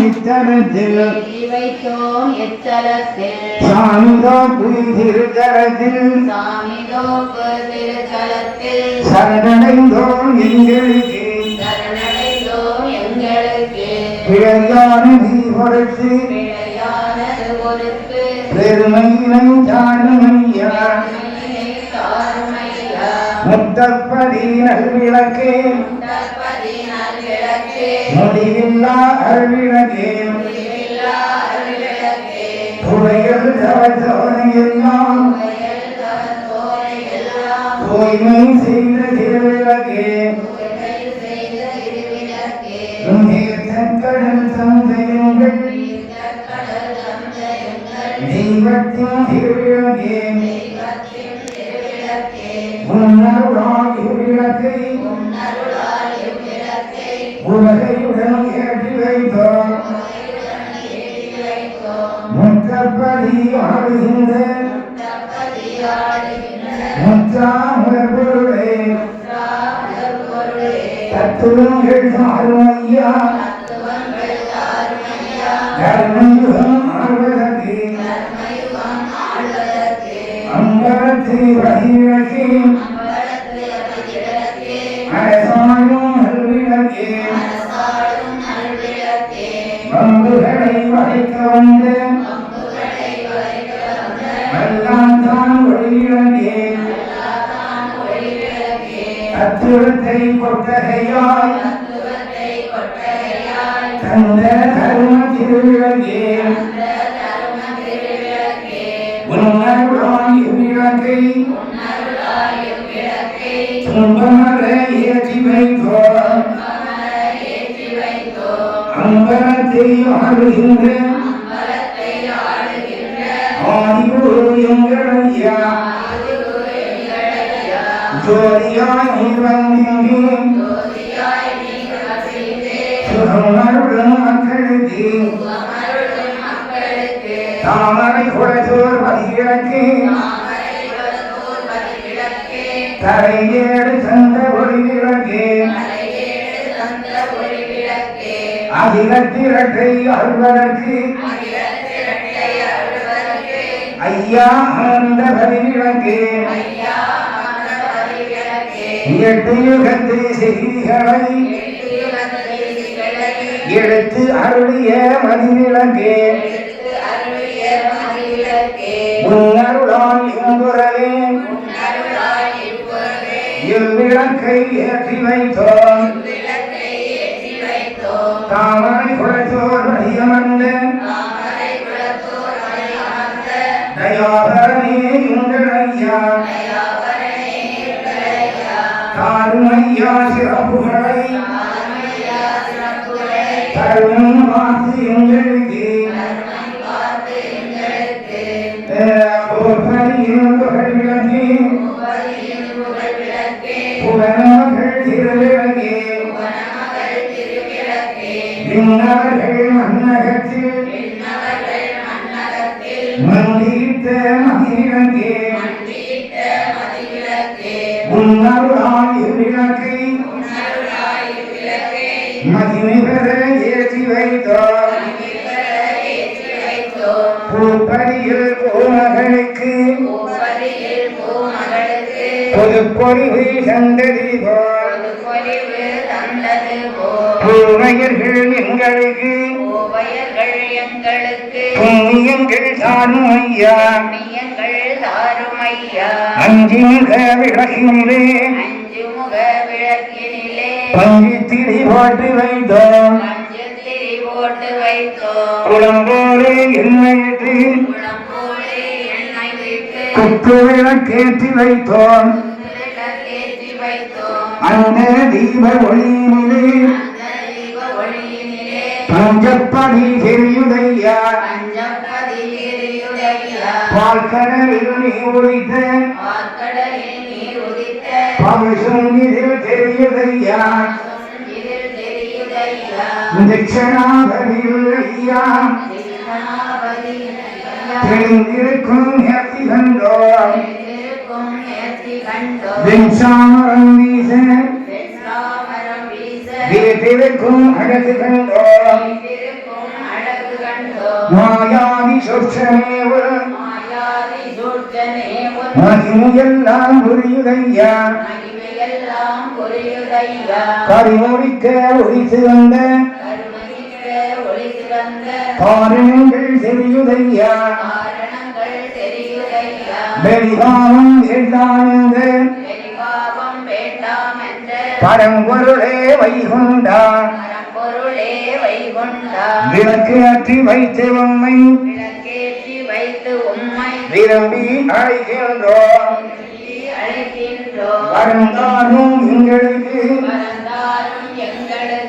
இத்தலத்தில் வைத்தோம் எத்தலத்தில் சாமிதோப்பு திருத்தலத்தில் சாமிதோப்பு திருத்தலத்தில் சரணடைந்தோம் எங்களுக்கு பிழையானது பொறுத்து பெருமையினை சாருமையா முத்தப்பதி நல்விளக்கே முடிவில்லா அருவிளக்கே துறைகள் தவசோனையெல்லாம் தூய்மை செய்த திருவிளக்கே கடல் தந்தையுங்கள் தெய்வத்தின் திருவிளக்கே உன்னருளால் இவ்விளக்கை உலகையுடன் ஏற்றி வைத்தோம் முற்றப்படி ஆடுகின்ற முற்றாமுதற் பொருளே தத்துவங்கள் சாருமையா தர்மயுகம் ஆழ்வதற்கு அம்பலத்தை வழிவிளக்கே அரசாளும் நல்விளக்கே பம்புகளை வளைக்க வந்த வல்லாத்தான் ஒளிவிளக்கே தத்துவத்தை கொட்டகையாய் தந்த தரும திருவிளக்கே உன்னருளாய் இவ்விளக்கை துன்பமற ஏற்றி வைத்தோம் அம்பலத்தை ஆடுகின்ற ஆதிகுரு எங்களையா ஜோதியாய் நீர் வந்தீங்க சுகமருளும் மக்களுக்கு தாமரை குளத்தோர் பதிவிளக்கு தரையேடு தந்த ஒளி விளக்கு அகிலத்திரட்டை அருள்வதற்கு ஐயா ஆனந்த பதிவிளக்கு எட்டு யுகத்து செய்திகளை எடுத்து அருளிய மதிவிளக்கு உன்னருளால் இங்குறவே இவ்விளக்கை ஏற்றி வைத்தோம் தாமரை குளத்தோர் வழியமர்ந்த தயாபரனே எங்கள் ஐயா தாருமையா சிறப்புகளை தருணம் பார்த்து எங்களுக்கு புகழமகள் திருவிளக்கே விண்ணவர்கள் மன்னகத்தில் மந்திரித்த மதிவிளக்கே உன்னருளால் இவ்விளக்கை மகிமைபெற ஏற்றி வைத்தோம் பூப்படியில் பூமகளுக்கு பொதுப்பொழிவு சந்ததி போல் பூவையர்கள் எங்களுக்கு புண்ணியங்கள் சாரும் ஐயா அஞ்சுமுக விளக்கினிலே பஞ்சித்திரி போட்டு வைத்தோம் குளம்போடு எண்ணெயிட்டு குத்து விளக்கேற்றி வைத்தோம் அந்த தீப ஒளியினிலே பஞ்சப்படி தெரியுதையா பால்கடலில் நீ உதித்த பவிசுங்கிதில் தெரியுதையா தட்சணாபதியில் ஐயா தெரிந்திருக்கும் நேர்த்தி கண்டோம் வெஞ்சாமரம் வீச வீட்டிற்கும் அழகு கண்டோம் சூட்சமேவ மாயாதி சூட்சமேவ மகிமையெல்லாம் புரியுதையா மகிமையெல்லாம் புரியுதையா கரிமொழிக்க ஒளி சிறந்த கருமணிக்க ஒளி சிறந்த காரணங்கள் தெரியுதையா காரணங்கள் தெரியுதையா வெளிகாலம் வேண்டாமென்ற வெளிபாவம் வேண்டாம் என்ற பரம்பொருளே வைகுண்டா பரம்பொருளே வைகுண்டா விளக்கு அற்றி வைத்த உண்மை விளக்கேற்றி வைத்து உம்மை விரும்பி அழைக்கின்றோம் அழைக்கின்றோம் வருந்தாரும் எங்களுக்கு மறந்தாரும் எங்களுக்கு